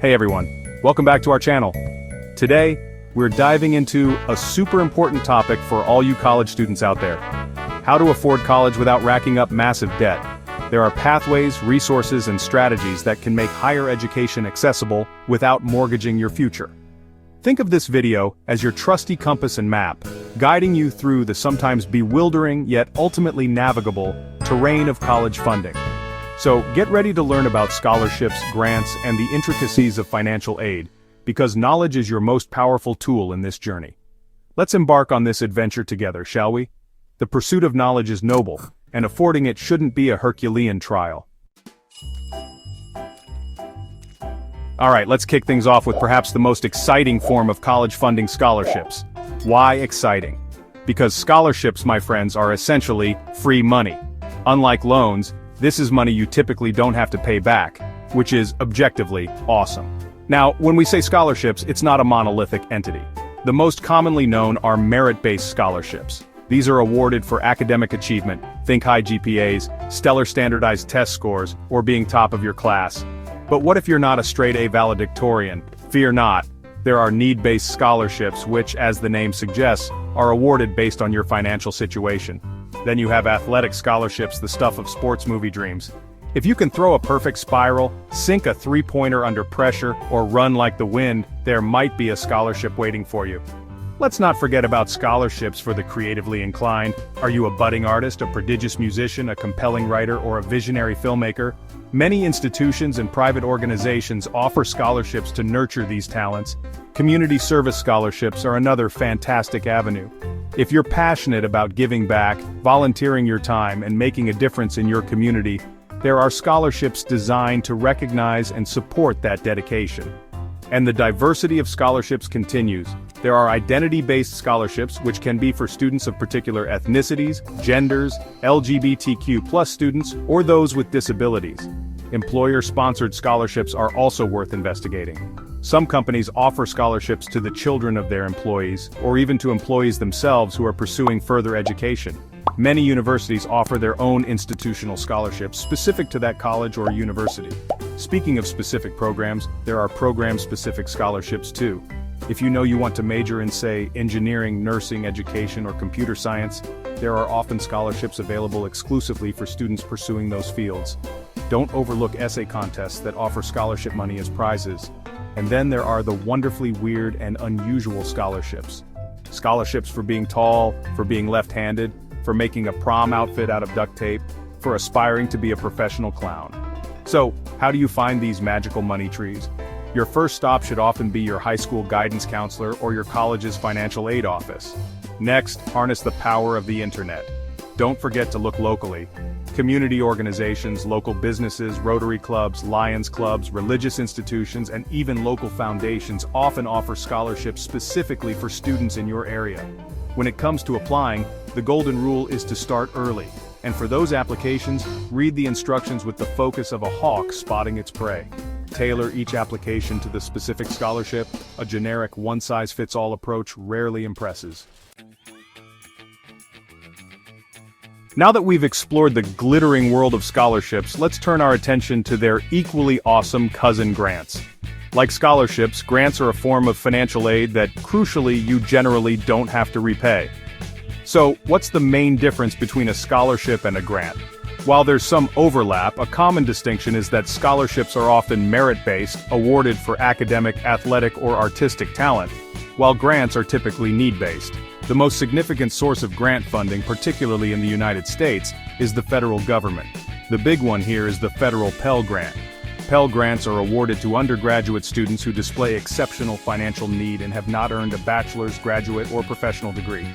Hey everyone, welcome back to our channel. Today, we're diving into a super important topic for all you college students out there. How to afford college without racking up massive debt. There are pathways, resources, and strategies that can make higher education accessible without mortgaging your future. Think of this video as your trusty compass and map, guiding you through the sometimes bewildering yet ultimately navigable terrain of college funding. So get ready to learn about scholarships, grants, and the intricacies of financial aid, because knowledge is your most powerful tool in this journey. Let's embark on this adventure together, shall we? The pursuit of knowledge is noble, and affording it shouldn't be a Herculean trial. Alright, let's kick things off with perhaps the most exciting form of college funding: scholarships. Why exciting? Because scholarships, my friends, are essentially free money. Unlike loans, this is money you typically don't have to pay back, which is objectively awesome. Now, when we say scholarships, it's not a monolithic entity. The most commonly known are merit-based scholarships. These are awarded for academic achievement, think high GPAs, stellar standardized test scores, or being top of your class. But what if you're not a straight-A valedictorian? Fear not. There are need-based scholarships which, as the name suggests, are awarded based on your financial situation. Then you have athletic scholarships, the stuff of sports movie dreams. If you can throw a perfect spiral, sink a three-pointer under pressure, or run like the wind, there might be a scholarship waiting for you. Let's not forget about scholarships for the creatively inclined. Are you a budding artist, a prodigious musician, a compelling writer, or a visionary filmmaker? Many institutions and private organizations offer scholarships to nurture these talents. Community service scholarships are another fantastic avenue. If you're passionate about giving back, volunteering your time, and making a difference in your community, there are scholarships designed to recognize and support that dedication. And the diversity of scholarships continues. There are identity-based scholarships, which can be for students of particular ethnicities, genders, LGBTQ+ students, or those with disabilities. Employer-sponsored scholarships are also worth investigating. Some companies offer scholarships to the children of their employees, or even to employees themselves who are pursuing further education. Many universities offer their own institutional scholarships specific to that college or university. Speaking of specific programs, there are program-specific scholarships too. If you know you want to major in, say, engineering, nursing, education, or computer science, there are often scholarships available exclusively for students pursuing those fields. Don't overlook essay contests that offer scholarship money as prizes. And then there are the wonderfully weird and unusual scholarships. Scholarships for being tall, for being left-handed, for making a prom outfit out of duct tape, for aspiring to be a professional clown. So, how do you find these magical money trees? Your first stop should often be your high school guidance counselor or your college's financial aid office. Next, harness the power of the internet. Don't forget to look locally. Community organizations, local businesses, Rotary clubs, Lions clubs, religious institutions, and even local foundations often offer scholarships specifically for students in your area. When it comes to applying, the golden rule is to start early. And for those applications, read the instructions with the focus of a hawk spotting its prey. Tailor each application to the specific scholarship. A generic one-size-fits-all approach rarely impresses. Now that we've explored the glittering world of scholarships, let's turn our attention to their equally awesome cousin grants. Like scholarships, grants are a form of financial aid that, crucially, you generally don't have to repay. So, what's the main difference between a scholarship and a grant? While there's some overlap, a common distinction is that scholarships are often merit-based, awarded for academic, athletic, or artistic talent, while grants are typically need-based. The most significant source of grant funding, particularly in the United States, is the federal government. The big one here is the federal Pell Grant. Pell Grants are awarded to undergraduate students who display exceptional financial need and have not earned a bachelor's, graduate, or professional degree.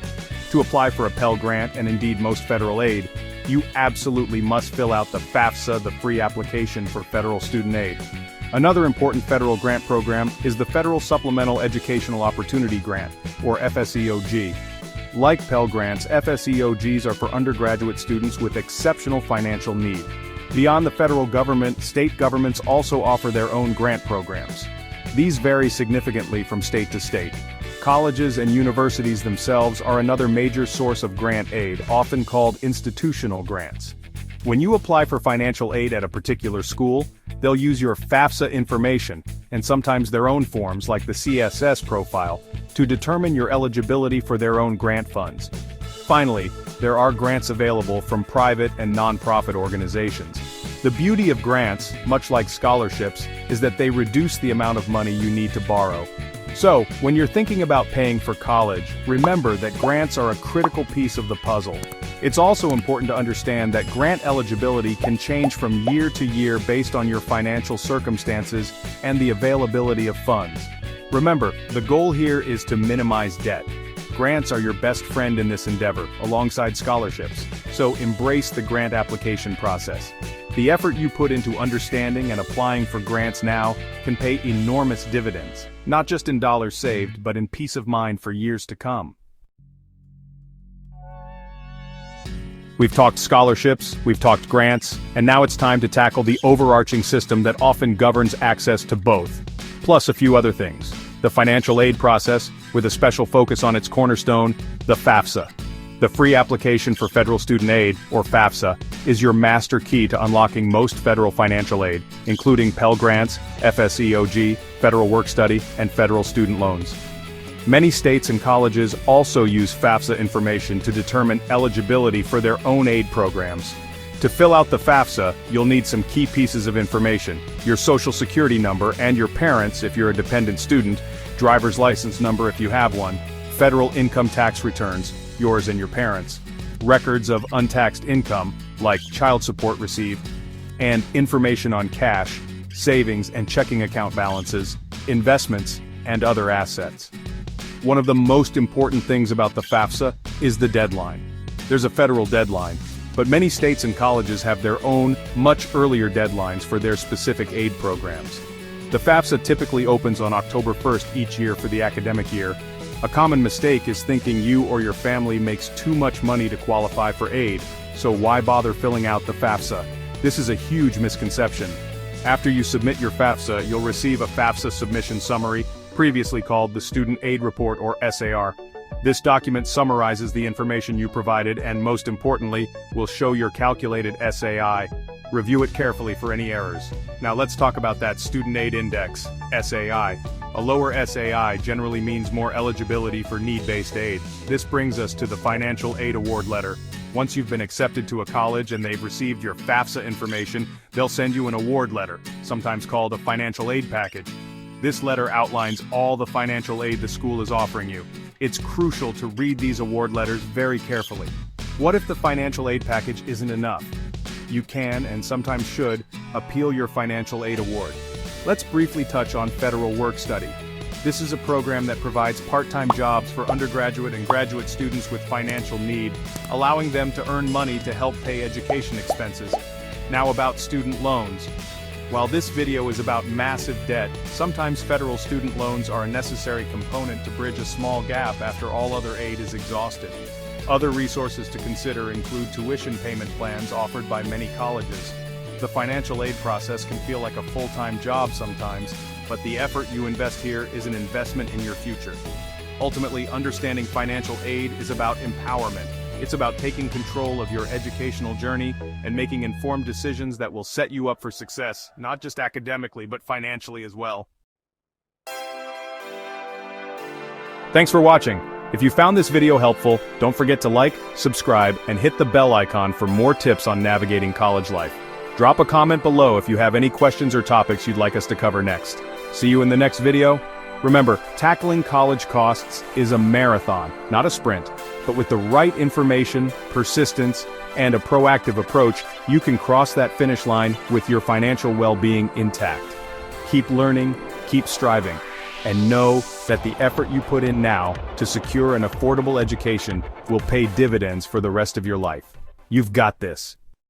To apply for a Pell Grant, and indeed most federal aid, you absolutely must fill out the FAFSA, the free application for federal student aid. Another important federal grant program is the Federal Supplemental Educational Opportunity Grant, or FSEOG. Like Pell Grants, FSEOGs are for undergraduate students with exceptional financial need. Beyond the federal government, state governments also offer their own grant programs. These vary significantly from state to state. Colleges and universities themselves are another major source of grant aid, often called institutional grants. When you apply for financial aid at a particular school, they'll use your FAFSA information, and sometimes their own forms like the CSS profile, to determine your eligibility for their own grant funds. Finally, there are grants available from private and nonprofit organizations. The beauty of grants, much like scholarships, is that they reduce the amount of money you need to borrow. So, when you're thinking about paying for college, remember that grants are a critical piece of the puzzle. It's also important to understand that grant eligibility can change from year to year based on your financial circumstances and the availability of funds. Remember, the goal here is to minimize debt. Grants are your best friend in this endeavor, alongside scholarships, so embrace the grant application process. The effort you put into understanding and applying for grants now can pay enormous dividends, not just in dollars saved, but in peace of mind for years to come. We've talked scholarships, we've talked grants, and now it's time to tackle the overarching system that often governs access to both. Plus a few other things. The financial aid process, with a special focus on its cornerstone, the FAFSA. The free application for federal student aid, or FAFSA, is your master key to unlocking most federal financial aid, including Pell Grants, FSEOG, Federal Work Study, and federal student loans. Many states and colleges also use FAFSA information to determine eligibility for their own aid programs. To fill out the FAFSA, you'll need some key pieces of information: your social security number and your parents' if you're a dependent student, driver's license number if you have one, federal income tax returns, yours and your parents', records of untaxed income, like child support received, and information on cash, savings and checking account balances, investments, and other assets. One of the most important things about the FAFSA is the deadline. There's a federal deadline, but many states and colleges have their own, much earlier deadlines for their specific aid programs. The FAFSA typically opens on October 1st each year for the academic year. A common mistake is thinking you or your family makes too much money to qualify for aid, so why bother filling out the FAFSA? This is a huge misconception. After you submit your FAFSA, you'll receive a FAFSA submission summary, previously called the Student Aid Report or SAR. This document summarizes the information you provided and, most importantly, will show your calculated SAI. Review it carefully for any errors. Now let's talk about that Student Aid Index, SAI. A lower SAI generally means more eligibility for need-based aid. This brings us to the Financial Aid Award Letter. Once you've been accepted to a college and they've received your FAFSA information, they'll send you an award letter, sometimes called a financial aid package. This letter outlines all the financial aid the school is offering you. It's crucial to read these award letters very carefully. What if the financial aid package isn't enough? You can, and sometimes should, appeal your financial aid award. Let's briefly touch on Federal Work Study. This is a program that provides part-time jobs for undergraduate and graduate students with financial need, allowing them to earn money to help pay education expenses. Now about student loans. While this video is about massive debt, sometimes federal student loans are a necessary component to bridge a small gap after all other aid is exhausted. Other resources to consider include tuition payment plans offered by many colleges. The financial aid process can feel like a full-time job sometimes, but the effort you invest here is an investment in your future. Ultimately, understanding financial aid is about empowerment. It's about taking control of your educational journey and making informed decisions that will set you up for success, not just academically, but financially as well. Thanks for watching. If you found this video helpful, don't forget to like, subscribe, and hit the bell icon for more tips on navigating college life. Drop a comment below if you have any questions or topics you'd like us to cover next. See you in the next video. Remember, tackling college costs is a marathon, not a sprint. But with the right information, persistence, and a proactive approach, you can cross that finish line with your financial well-being intact. Keep learning, keep striving, and know that the effort you put in now to secure an affordable education will pay dividends for the rest of your life. You've got this.